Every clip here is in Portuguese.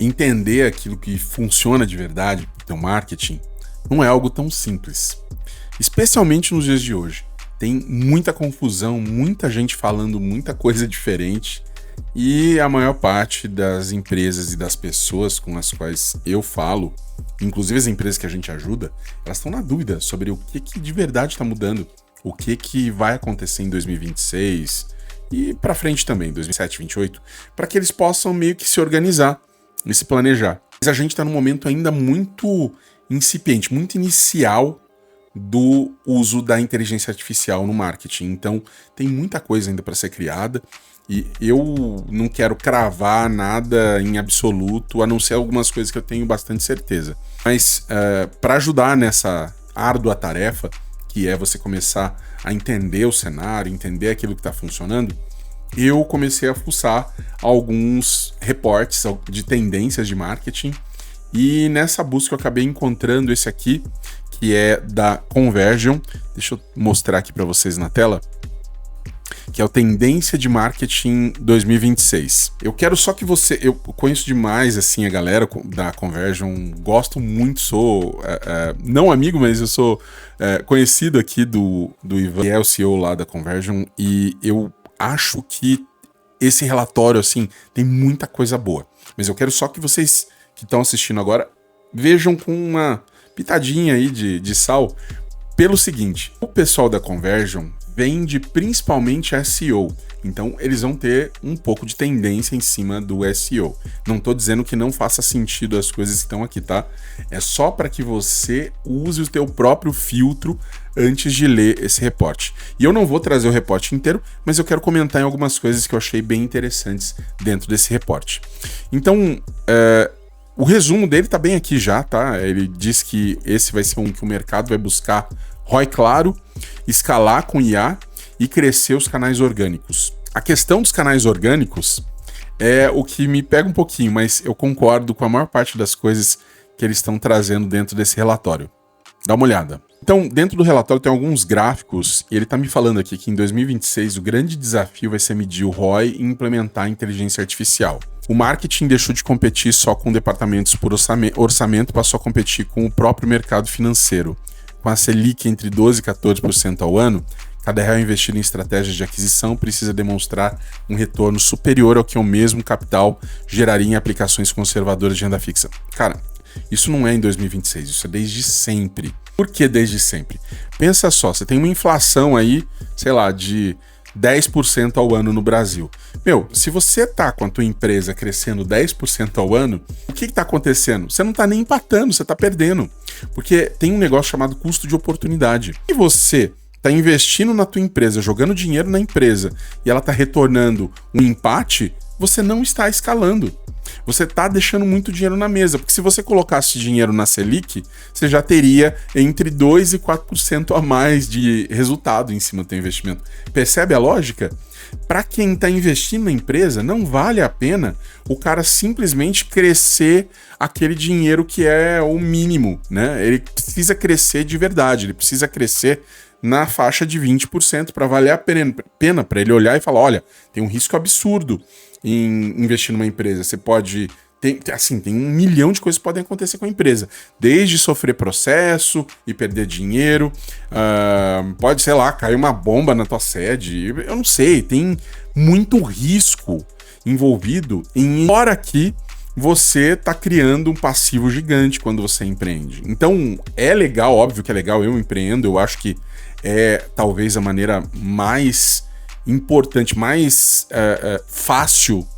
entender aquilo que funciona de verdade, o teu marketing, não é algo tão simples. Especialmente nos dias de hoje. Tem muita confusão, muita gente falando muita coisa diferente e a maior parte das empresas e das pessoas com as quais eu falo, inclusive as empresas que a gente ajuda, elas estão na dúvida sobre o que de verdade está mudando, o que vai acontecer em 2026 e para frente também, 2027, 2028, para que eles possam meio que se organizar e se planejar. Mas a gente está num momento ainda muito incipiente, muito inicial do uso da inteligência artificial no marketing. Então, tem muita coisa ainda para ser criada e eu não quero cravar nada em absoluto, a não ser algumas coisas que eu tenho bastante certeza. Mas, para ajudar nessa árdua tarefa, que é você começar a entender o cenário, entender aquilo que está funcionando, eu comecei a fuçar alguns reportes de tendências de marketing e nessa busca eu acabei encontrando esse aqui, que é da Conversion. Deixa eu mostrar aqui para vocês na tela, que é o Tendência de Marketing 2026. Eu quero só que você... Eu conheço demais, assim, a galera da Conversion, gosto muito, sou não amigo, mas eu sou conhecido aqui do Ivan, que é o CEO lá da Conversion, e eu acho que esse relatório, assim, tem muita coisa boa. Mas eu quero só que vocês que estão assistindo agora vejam com uma pitadinha aí de sal, pelo seguinte: o pessoal da Conversion vende principalmente SEO, então eles vão ter um pouco de tendência em cima do SEO. Não tô dizendo que não faça sentido as coisas que estão aqui, tá? É só para que você use o teu próprio filtro antes de ler esse reporte. E eu não vou trazer o reporte inteiro, mas eu quero comentar em algumas coisas que eu achei bem interessantes dentro desse reporte. Então, o resumo dele tá bem aqui já, tá? Ele diz que esse vai ser um que o mercado vai buscar ROI claro, escalar com IA e crescer os canais orgânicos. A questão dos canais orgânicos é o que me pega um pouquinho, mas eu concordo com a maior parte das coisas que eles estão trazendo dentro desse relatório. Dá uma olhada. Então, dentro do relatório tem alguns gráficos e ele tá me falando aqui que em 2026 o grande desafio vai ser medir o ROI e implementar a inteligência artificial. O marketing deixou de competir só com departamentos por orçamento, passou a competir com o próprio mercado financeiro. Com a Selic entre 12% e 14% ao ano, cada real investido em estratégias de aquisição precisa demonstrar um retorno superior ao que o mesmo capital geraria em aplicações conservadoras de renda fixa. Cara, isso não é em 2026, isso é desde sempre. Por que desde sempre? Pensa só, você tem uma inflação aí, sei lá, de 10% ao ano no Brasil. Meu, se você tá com a tua empresa crescendo 10% ao ano, o que tá acontecendo? Você não tá nem empatando, você tá perdendo. Porque tem um negócio chamado custo de oportunidade. E você tá investindo na tua empresa, jogando dinheiro na empresa, e ela tá retornando um empate, você não está escalando. Você tá deixando muito dinheiro na mesa, porque se você colocasse dinheiro na Selic, você já teria entre 2% e 4% a mais de resultado em cima do teu investimento. Percebe a lógica? Para quem está investindo na empresa, não vale a pena o cara simplesmente crescer aquele dinheiro que é o mínimo, né? Ele precisa crescer de verdade, ele precisa crescer na faixa de 20% para valer a pena para ele olhar e falar, olha, tem um risco absurdo em investir numa empresa. Você pode... Tem 1 milhão de coisas que podem acontecer com a empresa. Desde sofrer processo e perder dinheiro, pode, sei lá, cair uma bomba na tua sede. Eu não sei, tem muito risco envolvido em hora que você tá criando um passivo gigante quando você empreende. Então, é legal, óbvio que é legal, eu empreendo, eu acho que é talvez a maneira mais importante, mais fácil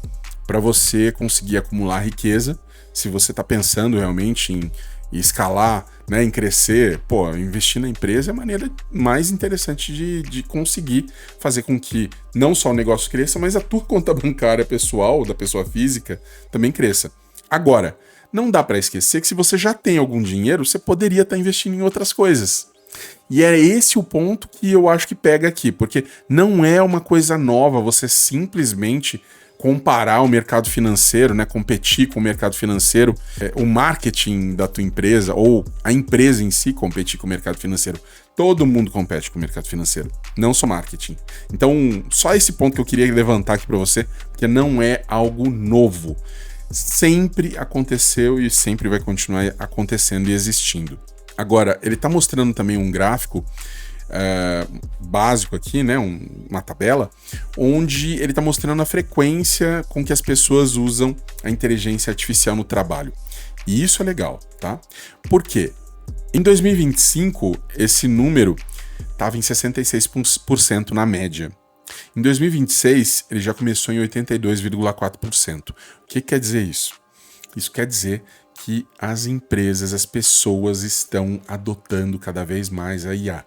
para você conseguir acumular riqueza. Se você está pensando realmente em escalar, né, em crescer, investir na empresa é a maneira mais interessante de conseguir fazer com que não só o negócio cresça, mas a tua conta bancária pessoal, da pessoa física, também cresça. Agora, não dá para esquecer que se você já tem algum dinheiro, você poderia estar investindo em outras coisas. E é esse o ponto que eu acho que pega aqui, porque não é uma coisa nova você simplesmente comparar o mercado financeiro, né, competir com o mercado financeiro, o marketing da tua empresa ou a empresa em si competir com o mercado financeiro. Todo mundo compete com o mercado financeiro, não só marketing. Então, só esse ponto que eu queria levantar aqui para você, porque não é algo novo. sempre aconteceu e sempre vai continuar acontecendo e existindo. Agora, ele está mostrando também um gráfico básico aqui, né, uma tabela, onde ele está mostrando a frequência com que as pessoas usam a inteligência artificial no trabalho. E isso é legal, tá? Por quê? Em 2025, esse número estava em 66% na média. Em 2026, ele já começou em 82,4%. O que quer dizer isso? Isso quer dizer que as empresas, as pessoas estão adotando cada vez mais a IA.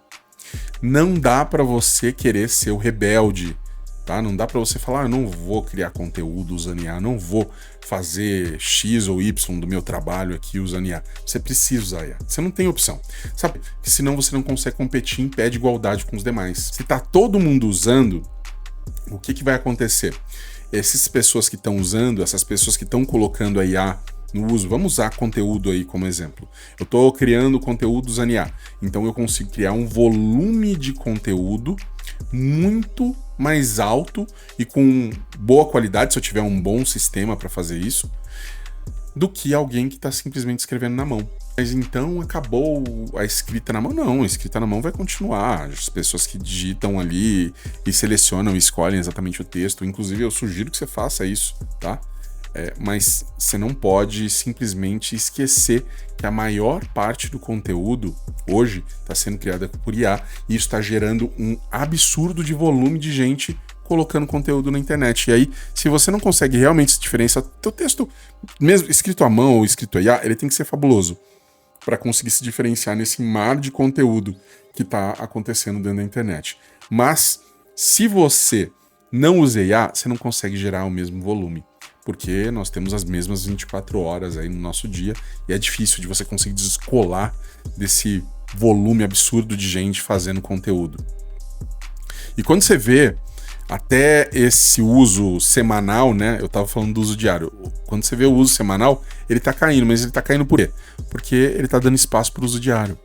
Não dá para você querer ser o rebelde, tá? Não dá para você falar, eu não vou criar conteúdo usando IA, não vou fazer X ou Y do meu trabalho aqui usando IA. Você precisa usar IA. Você não tem opção. Sabe? Porque senão você não consegue competir em pé de igualdade com os demais. Se tá todo mundo usando, o que vai acontecer? Essas pessoas que estão usando, essas pessoas que estão colocando a IA no uso, vamos usar conteúdo aí como exemplo. Eu estou criando conteúdo usando IA, então eu consigo criar um volume de conteúdo muito mais alto e com boa qualidade, se eu tiver um bom sistema para fazer isso, do que alguém que está simplesmente escrevendo na mão. Mas então acabou a escrita na mão? Não, a escrita na mão vai continuar. As pessoas que digitam ali e selecionam e escolhem exatamente o texto. Inclusive, eu sugiro que você faça isso, tá? Mas você não pode simplesmente esquecer que a maior parte do conteúdo hoje está sendo criada por IA e isso está gerando um absurdo de volume de gente colocando conteúdo na internet. E aí, se você não consegue realmente se diferenciar, teu texto, mesmo escrito à mão ou escrito a IA, ele tem que ser fabuloso para conseguir se diferenciar nesse mar de conteúdo que está acontecendo dentro da internet. Mas, se você não usa IA, você não consegue gerar o mesmo volume, porque nós temos as mesmas 24 horas aí no nosso dia e é difícil de você conseguir descolar desse volume absurdo de gente fazendo conteúdo. E quando você vê até esse uso semanal, né? Eu tava falando do uso diário. Quando você vê o uso semanal, ele tá caindo, mas ele tá caindo por quê? Porque ele tá dando espaço para o uso diário.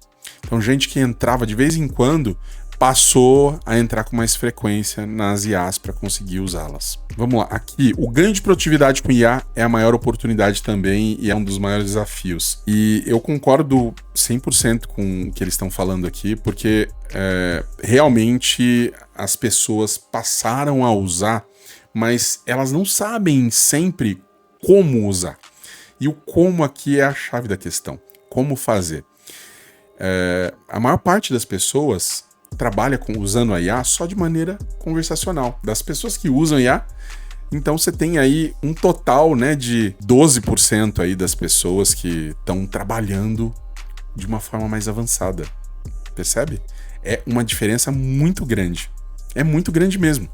Então, gente que entrava de vez em quando passou a entrar com mais frequência nas IAs para conseguir usá-las. Vamos lá, aqui, o ganho de produtividade com IA é a maior oportunidade também e é um dos maiores desafios. E eu concordo 100% com o que eles estão falando aqui, porque realmente as pessoas passaram a usar, mas elas não sabem sempre como usar. E o como aqui é a chave da questão. Como fazer? A maior parte das pessoas trabalha usando a IA só de maneira conversacional. Das pessoas que usam IA, então você tem aí um total, né, de 12% aí das pessoas que estão trabalhando de uma forma mais avançada. Percebe? É uma diferença muito grande. É muito grande mesmo.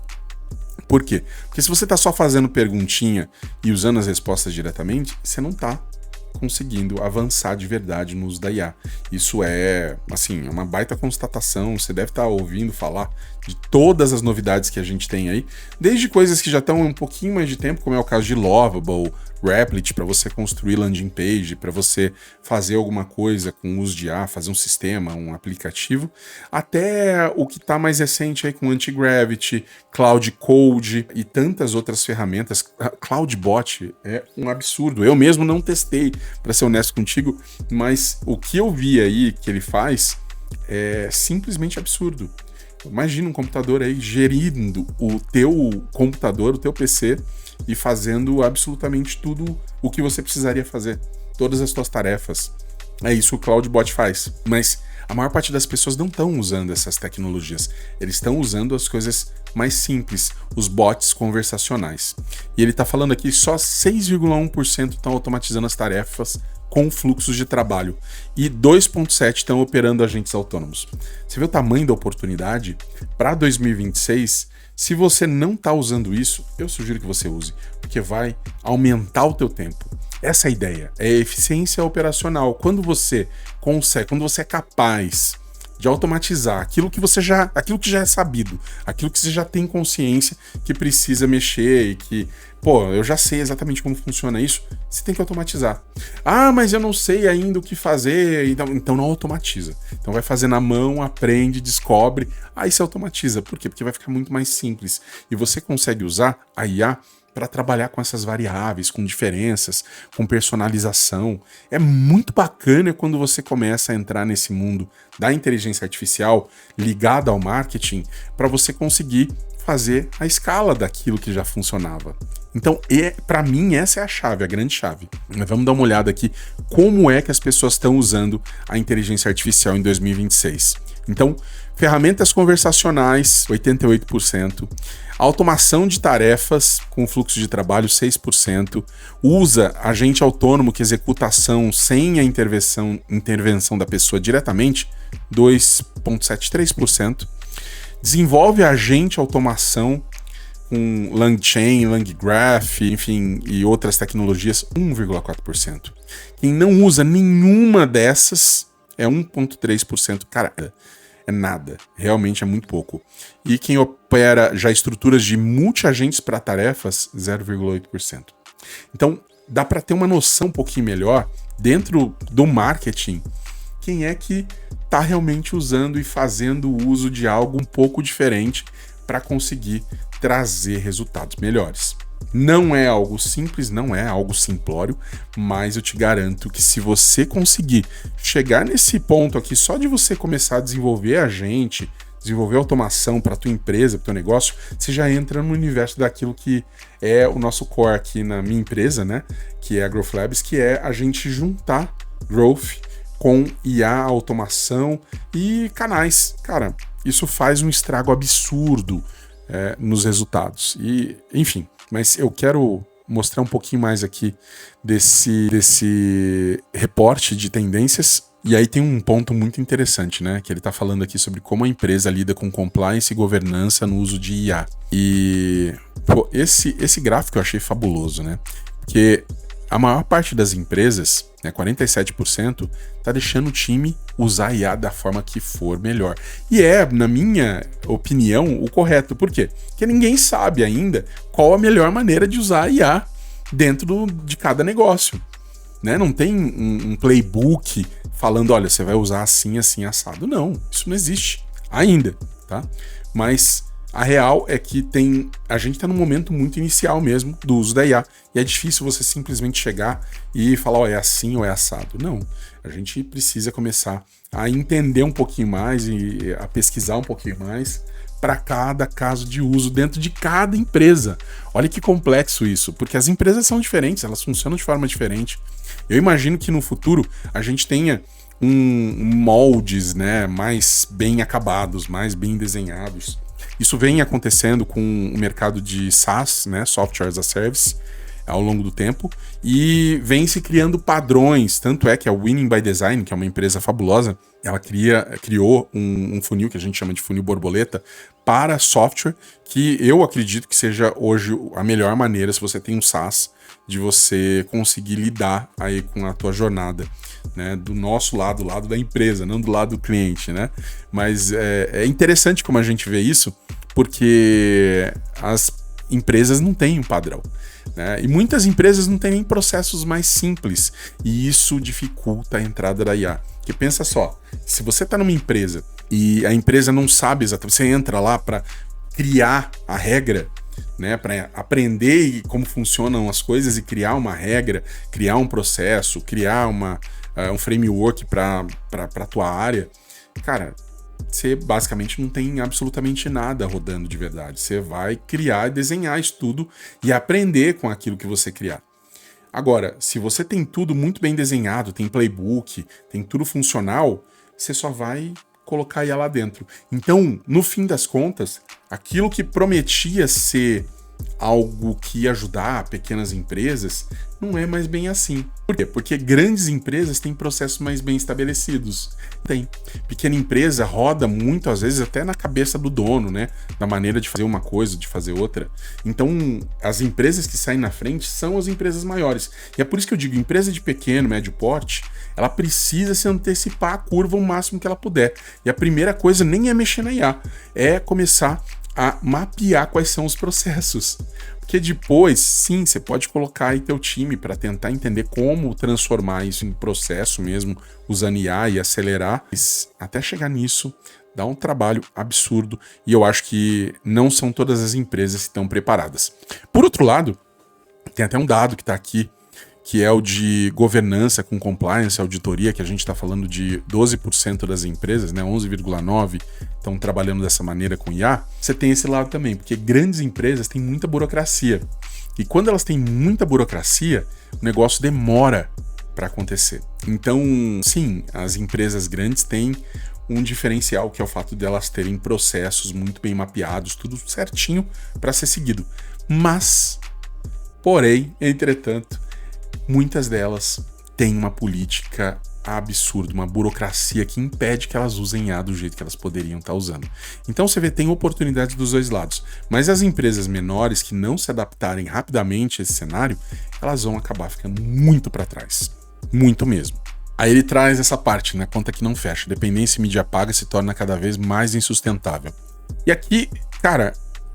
Por quê? Porque se você está só fazendo perguntinha e usando as respostas diretamente, você não está conseguindo avançar de verdade no uso da IA. Isso é, assim, uma baita constatação. Você deve estar ouvindo falar de todas as novidades que a gente tem aí, desde coisas que já estão um pouquinho mais de tempo, como é o caso de Lovable, Replit, para você construir landing page, para você fazer alguma coisa com o uso de IA, fazer um sistema, um aplicativo, até o que está mais recente aí com Anti-Gravity, Cloud Code e tantas outras ferramentas. CloudBot é um absurdo. Eu mesmo não testei, para ser honesto contigo, mas o que eu vi aí que ele faz é simplesmente absurdo. Imagina um computador aí gerindo o teu computador, o teu PC e fazendo absolutamente tudo o que você precisaria fazer, todas as suas tarefas. É isso que o CloudBot faz. Mas a maior parte das pessoas não estão usando essas tecnologias. Eles estão usando as coisas mais simples, os bots conversacionais. E ele está falando aqui só 6,1% estão automatizando as tarefas com fluxos de trabalho e 2,7% estão operando agentes autônomos. Você vê o tamanho da oportunidade? Para 2026, se você não está usando isso, eu sugiro que você use, porque vai aumentar o teu tempo. Essa é a ideia, é eficiência operacional. Quando você consegue, quando você é capaz de automatizar aquilo que já é sabido, aquilo que você já tem consciência que precisa mexer e que, eu já sei exatamente como funciona isso, você tem que automatizar. Ah, mas eu não sei ainda o que fazer, então não automatiza. Então vai fazer na mão, aprende, descobre, aí você automatiza. Por quê? Porque vai ficar muito mais simples e você consegue usar a IA para trabalhar com essas variáveis, com diferenças, com personalização. É muito bacana quando você começa a entrar nesse mundo da inteligência artificial ligada ao marketing para você conseguir fazer a escala daquilo que já funcionava. Então, para mim, essa é a chave, a grande chave. Mas vamos dar uma olhada aqui como é que as pessoas estão usando a inteligência artificial em 2026. Então, ferramentas conversacionais, 88%. Automação de tarefas com fluxo de trabalho, 6%. Usa agente autônomo que executa ação sem a intervenção da pessoa diretamente, 2,73%. Desenvolve agente automação com LangChain, LangGraph, enfim, e outras tecnologias, 1,4%. Quem não usa nenhuma dessas é 1,3%. Cara, é nada. Realmente é muito pouco. E quem opera já estruturas de multi-agentes para tarefas, 0,8%. Então, dá para ter uma noção um pouquinho melhor dentro do marketing quem é que está realmente usando e fazendo uso de algo um pouco diferente para conseguir trazer resultados melhores. Não é algo simples, não é algo simplório, mas eu te garanto que se você conseguir chegar nesse ponto aqui, só de você começar a desenvolver agente, desenvolver automação para a tua empresa, para o teu negócio, você já entra no universo daquilo que é o nosso core aqui na minha empresa, né? Que é a Growth Labs, que é a gente juntar growth com IA, automação e canais. Cara, isso faz um estrago absurdo nos resultados. E, enfim, mas eu quero mostrar um pouquinho mais aqui desse reporte de tendências. E aí tem um ponto muito interessante, né? Que ele tá falando aqui sobre como a empresa lida com compliance e governança no uso de IA. E pô, esse gráfico eu achei fabuloso, né? Porque a maior parte das empresas, 47%, tá deixando o time usar a IA da forma que for melhor. E na minha opinião, o correto. Por quê? Porque ninguém sabe ainda qual a melhor maneira de usar a IA dentro de cada negócio. Né? Não tem um playbook falando, olha, você vai usar assim, assim, assado. Não, isso não existe ainda, tá? Mas a real é que a gente está num momento muito inicial mesmo do uso da IA. E é difícil você simplesmente chegar e falar, é assim ou é assado. Não, a gente precisa começar a entender um pouquinho mais e a pesquisar um pouquinho mais para cada caso de uso dentro de cada empresa. Olha que complexo isso, porque as empresas são diferentes, elas funcionam de forma diferente. Eu imagino que no futuro a gente tenha moldes, né, mais bem acabados, mais bem desenhados. Isso vem acontecendo com o mercado de SaaS, né, Software as a Service, ao longo do tempo, e vem se criando padrões, tanto é que a Winning by Design, que é uma empresa fabulosa, ela criou um funil que a gente chama de funil borboleta para software, que eu acredito que seja hoje a melhor maneira, se você tem um SaaS, de você conseguir lidar aí com a tua jornada, né, do nosso lado, do lado da empresa, não do lado do cliente, né? Mas é interessante como a gente vê isso, porque as empresas não têm um padrão, né? E muitas empresas não têm nem processos mais simples, e isso dificulta a entrada da IA. Porque pensa só, se você está numa empresa e a empresa não sabe exatamente, você entra lá para criar a regra, né, para aprender como funcionam as coisas e criar uma regra, criar um processo, criar um framework para a tua área, cara, você basicamente não tem absolutamente nada rodando de verdade. Você vai criar, desenhar isso tudo e aprender com aquilo que você criar. Agora, se você tem tudo muito bem desenhado, tem playbook, tem tudo funcional, você só vai colocar IA lá dentro. Então, no fim das contas, aquilo que prometia ser algo que ia ajudar pequenas empresas, não é mais bem assim. Por quê? Porque grandes empresas têm processos mais bem estabelecidos. Tem. Pequena empresa roda muito, às vezes, até na cabeça do dono, né? Da maneira de fazer uma coisa, de fazer outra. Então, as empresas que saem na frente são as empresas maiores. E é por isso que eu digo, empresa de pequeno, médio porte, ela precisa se antecipar a curva o máximo que ela puder. E a primeira coisa nem é mexer na IA, é começar a mapear quais são os processos. Porque depois, sim, você pode colocar aí teu time para tentar entender como transformar isso em processo mesmo, usando IA e acelerar. Mas até chegar nisso, dá um trabalho absurdo e eu acho que não são todas as empresas que estão preparadas. Por outro lado, Tem até um dado que está aqui, que é o de governança com compliance, auditoria, que a gente está falando de 12% das empresas, né, 11,9% estão trabalhando dessa maneira com IA. Você tem esse lado também, porque grandes empresas têm muita burocracia. E quando elas têm muita burocracia, o negócio demora para acontecer. Então, sim, as empresas grandes têm um diferencial, que é o fato de elas terem processos muito bem mapeados, tudo certinho para ser seguido. Mas, porém, entretanto, muitas delas têm uma política absurda, uma burocracia que impede que elas usem IA do jeito que elas poderiam estar usando. Então você vê, tem oportunidades dos dois lados. Mas as empresas menores que não se adaptarem rapidamente a esse cenário, elas vão acabar ficando muito para trás. Muito mesmo. Aí ele traz essa parte, né? Conta que não fecha. Dependência em mídia paga se torna cada vez mais insustentável. E aqui, cara,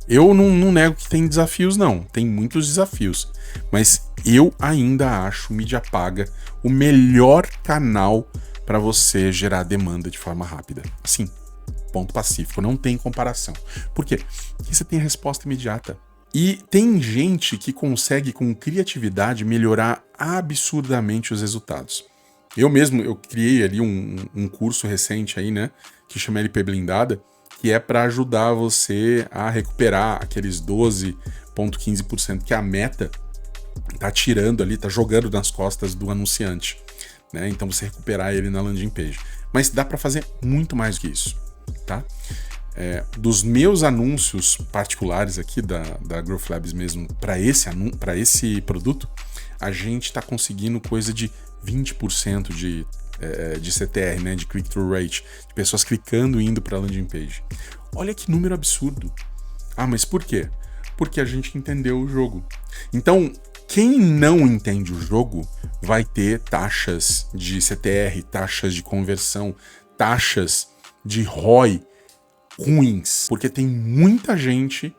eu não nego que tem desafios, não. Tem muitos desafios. Mas eu ainda acho mídia paga o melhor canal para você gerar demanda de forma rápida. Assim, ponto pacífico. Não tem comparação. Por quê? Porque você tem a resposta imediata. E tem gente que consegue, com criatividade, melhorar absurdamente os resultados. Eu criei ali um curso recente aí, né, que chama LP Blindada, que é para ajudar você a recuperar aqueles 12,15% que a Meta tá tirando ali, tá jogando nas costas do anunciante, né? Então você recuperar ele na landing page. Mas dá para fazer muito mais do que isso, tá? Dos meus anúncios particulares aqui da Growth Labs mesmo, para esse produto, a gente está conseguindo coisa de 20% de CTR, né, de click-through rate, de pessoas clicando e indo para a landing page. Olha que número absurdo. Ah, mas por quê? Porque a gente entendeu o jogo. Então, quem não entende o jogo vai ter taxas de CTR, taxas de conversão, taxas de ROI ruins, porque tem muita gente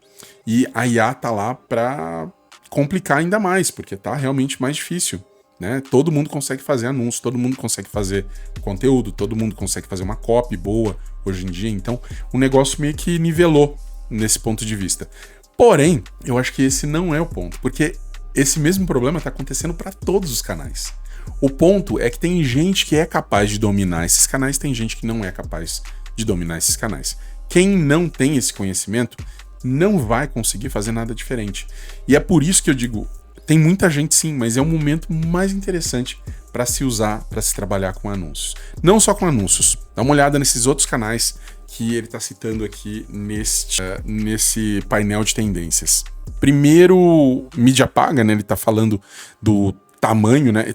e a IA tá lá para complicar ainda mais, porque tá realmente mais difícil, né? Todo mundo consegue fazer anúncio, todo mundo consegue fazer conteúdo, todo mundo consegue fazer uma copy boa hoje em dia, então o negócio meio que nivelou nesse ponto de vista. Porém, eu acho que esse não é o ponto, porque esse mesmo problema tá acontecendo para todos os canais. O ponto é que tem gente que é capaz de dominar esses canais, tem gente que não é capaz de dominar esses canais. Quem não tem esse conhecimento não vai conseguir fazer nada diferente. E é por isso que eu digo, tem muita gente sim, mas é o momento mais interessante para se usar, para se trabalhar com anúncios. Não só com anúncios, dá uma olhada nesses outros canais que ele está citando aqui nesse painel de tendências. Primeiro, mídia paga, né? Ele está falando do tamanho, né?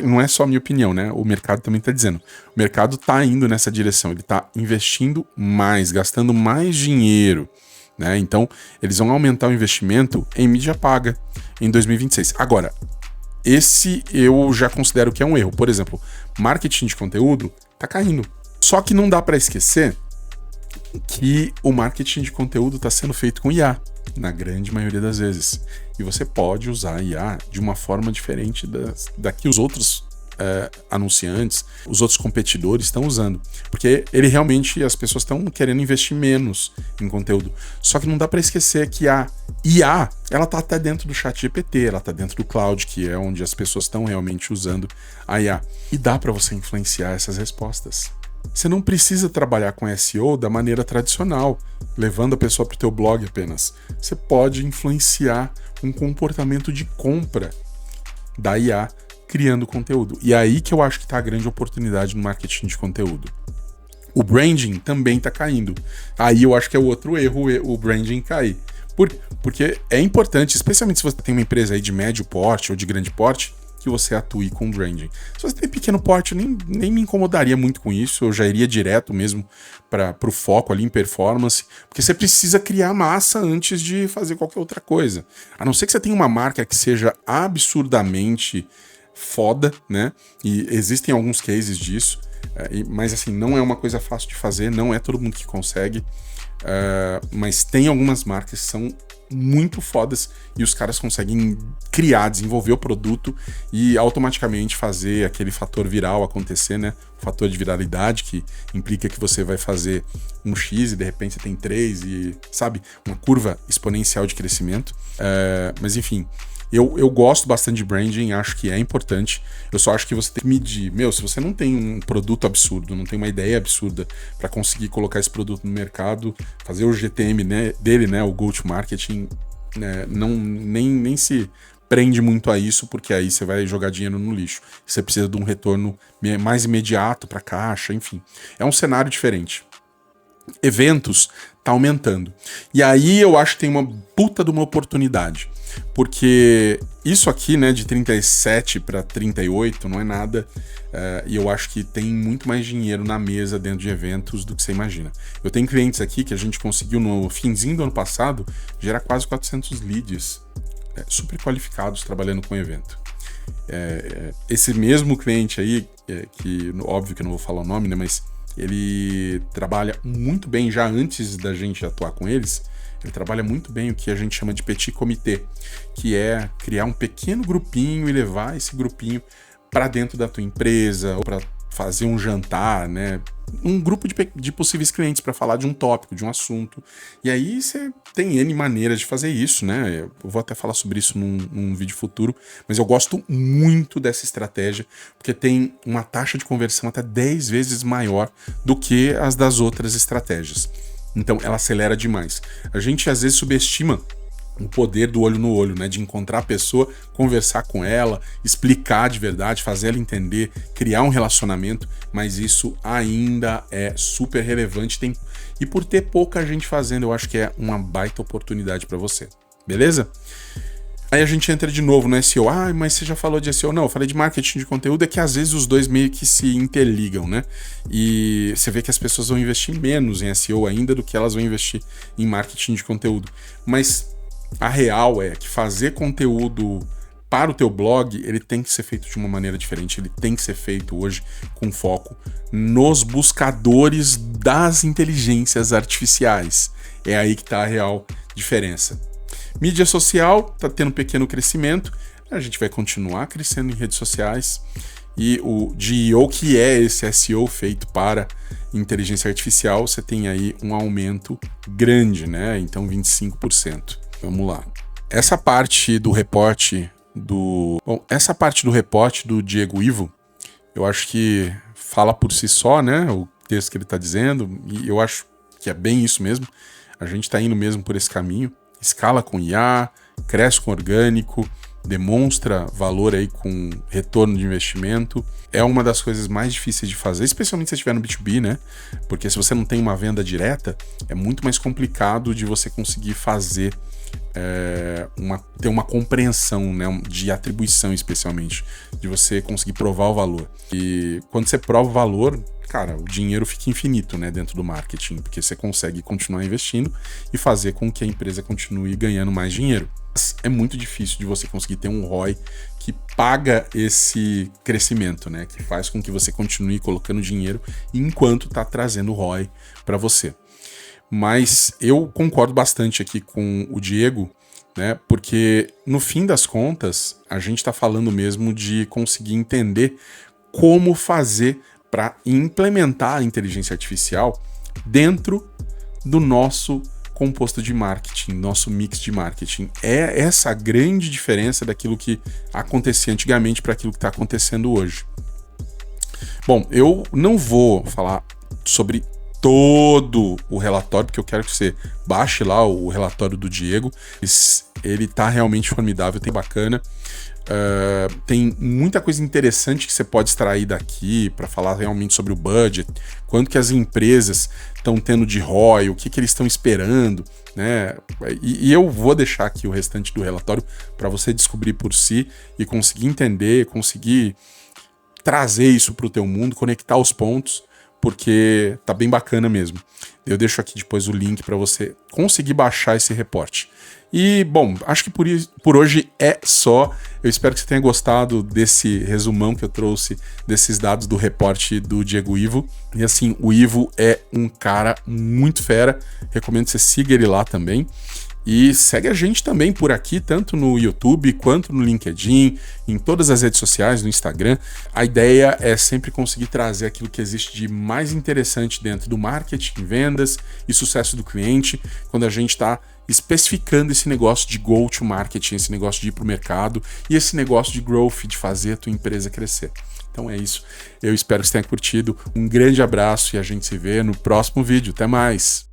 Não é só a minha opinião, né? O mercado também está dizendo. O mercado está indo nessa direção, ele está investindo mais, gastando mais dinheiro, né? Então, eles vão aumentar o investimento em mídia paga em 2026. Agora, esse eu já considero que é um erro. Por exemplo, marketing de conteúdo está caindo. Só que não dá para esquecer que o marketing de conteúdo está sendo feito com IA, na grande maioria das vezes. E você pode usar a IA de uma forma diferente da que os outros anunciantes, os outros competidores estão usando. Porque ele realmente, as pessoas estão querendo investir menos em conteúdo. Só que não dá para esquecer que a IA, ela tá até dentro do ChatGPT, ela tá dentro do cloud, que é onde as pessoas estão realmente usando a IA. E dá para você influenciar essas respostas. Você não precisa trabalhar com SEO da maneira tradicional, levando a pessoa para o teu blog apenas. Você pode influenciar um comportamento de compra da IA criando conteúdo. E é aí que eu acho que está a grande oportunidade no marketing de conteúdo. O branding também está caindo. Aí eu acho que é o outro erro, o branding cair. Porque é importante, especialmente se você tem uma empresa aí de médio porte ou de grande porte, que você atue com branding. Se você tem pequeno porte, eu nem me incomodaria muito com isso, eu já iria direto mesmo para o foco ali em performance, porque você precisa criar massa antes de fazer qualquer outra coisa. A não ser que você tenha uma marca que seja absurdamente foda, né? E existem alguns cases disso, mas assim, não é uma coisa fácil de fazer, não é todo mundo que consegue, mas tem algumas marcas que são muito fodas e os caras conseguem criar, desenvolver o produto e automaticamente fazer aquele fator viral acontecer, né? O fator de viralidade que implica que você vai fazer um X e de repente você tem 3 e, sabe, uma curva exponencial de crescimento. Mas enfim, Eu gosto bastante de branding, acho que é importante. Eu só acho que você tem que medir. Se você não tem um produto absurdo, não tem uma ideia absurda para conseguir colocar esse produto no mercado, fazer o GTM, né, dele, né, o go-to-marketing, né, nem se prende muito a isso, porque aí você vai jogar dinheiro no lixo. Você precisa de um retorno mais imediato para a caixa, enfim. É um cenário diferente. Eventos tá aumentando. E aí eu acho que tem uma puta de uma oportunidade. Porque isso aqui, né, de 37 para 38 não é nada. E eu acho que tem muito mais dinheiro na mesa dentro de eventos do que você imagina. Eu tenho clientes aqui que a gente conseguiu no finzinho do ano passado gerar quase 400 leads super qualificados trabalhando com evento. Esse mesmo cliente aí, que óbvio que eu não vou falar o nome, né, mas ele trabalha muito bem, já antes da gente atuar com eles, ele trabalha muito bem o que a gente chama de petit comité, que é criar um pequeno grupinho e levar esse grupinho para dentro da tua empresa, ou para fazer um jantar, né? Um grupo de possíveis clientes para falar de um tópico, de um assunto. E aí você tem N maneiras de fazer isso, né? Eu vou até falar sobre isso num vídeo futuro, mas eu gosto muito dessa estratégia, porque tem uma taxa de conversão até 10 vezes maior do que as das outras estratégias. Então ela acelera demais. A gente às vezes subestima o poder do olho no olho, né? De encontrar a pessoa, conversar com ela, explicar de verdade, fazer ela entender, criar um relacionamento, mas isso ainda é super relevante. E por ter pouca gente fazendo, eu acho que é uma baita oportunidade para você. Beleza? Aí a gente entra de novo no SEO. Mas você já falou de SEO? Não, eu falei de marketing de conteúdo, é que às vezes os dois meio que se interligam, né? E você vê que as pessoas vão investir menos em SEO ainda do que elas vão investir em marketing de conteúdo. Mas a real é que fazer conteúdo para o teu blog, ele tem que ser feito de uma maneira diferente, ele tem que ser feito hoje com foco nos buscadores das inteligências artificiais. É aí que está a real diferença. Mídia social está tendo um pequeno crescimento, a gente vai continuar crescendo em redes sociais, e o GEO, que é esse SEO feito para inteligência artificial, você tem aí um aumento grande, né? Então 25%. Vamos lá. Essa parte do reporte do Diego Ivo, eu acho que fala por si só, né? O texto que ele está dizendo, e eu acho que é bem isso mesmo. A gente está indo mesmo por esse caminho. Escala com IA, cresce com orgânico, demonstra valor aí com retorno de investimento. É uma das coisas mais difíceis de fazer, especialmente se você estiver no B2B, né? Porque se você não tem uma venda direta, é muito mais complicado de você conseguir fazer ter uma compreensão, né, de atribuição, especialmente, de você conseguir provar o valor. E quando você prova o valor, cara, o dinheiro fica infinito, né, dentro do marketing, porque você consegue continuar investindo e fazer com que a empresa continue ganhando mais dinheiro. Mas é muito difícil de você conseguir ter um ROI que paga esse crescimento, né, que faz com que você continue colocando dinheiro enquanto está trazendo ROI para você. Mas eu concordo bastante aqui com o Diego, né? Porque no fim das contas, a gente está falando mesmo de conseguir entender como fazer para implementar a inteligência artificial dentro do nosso composto de marketing, nosso mix de marketing. É essa a grande diferença daquilo que acontecia antigamente para aquilo que está acontecendo hoje. Bom, eu não vou falar sobre todo o relatório, porque eu quero que você baixe lá o relatório do Diego. Ele tá realmente formidável, tem bacana. Tem muita coisa interessante que você pode extrair daqui para falar realmente sobre o budget, quanto que as empresas estão tendo de ROI, o que eles estão esperando, né? E eu vou deixar aqui o restante do relatório para você descobrir por si e conseguir entender, conseguir trazer isso para o teu mundo, conectar os pontos, porque tá bem bacana mesmo. Eu deixo aqui depois o link para você conseguir baixar esse reporte. E, bom, acho que por hoje é só. Eu espero que você tenha gostado desse resumão que eu trouxe desses dados do reporte do Diego Ivo. E assim, o Ivo é um cara muito fera. Recomendo que você siga ele lá também. E segue a gente também por aqui, tanto no YouTube quanto no LinkedIn, em todas as redes sociais, no Instagram. A ideia é sempre conseguir trazer aquilo que existe de mais interessante dentro do marketing, vendas e sucesso do cliente, quando a gente está especificando esse negócio de go-to-marketing, esse negócio de ir para o mercado e esse negócio de growth, de fazer a tua empresa crescer. Então é isso. Eu espero que você tenha curtido. Um grande abraço e a gente se vê no próximo vídeo. Até mais!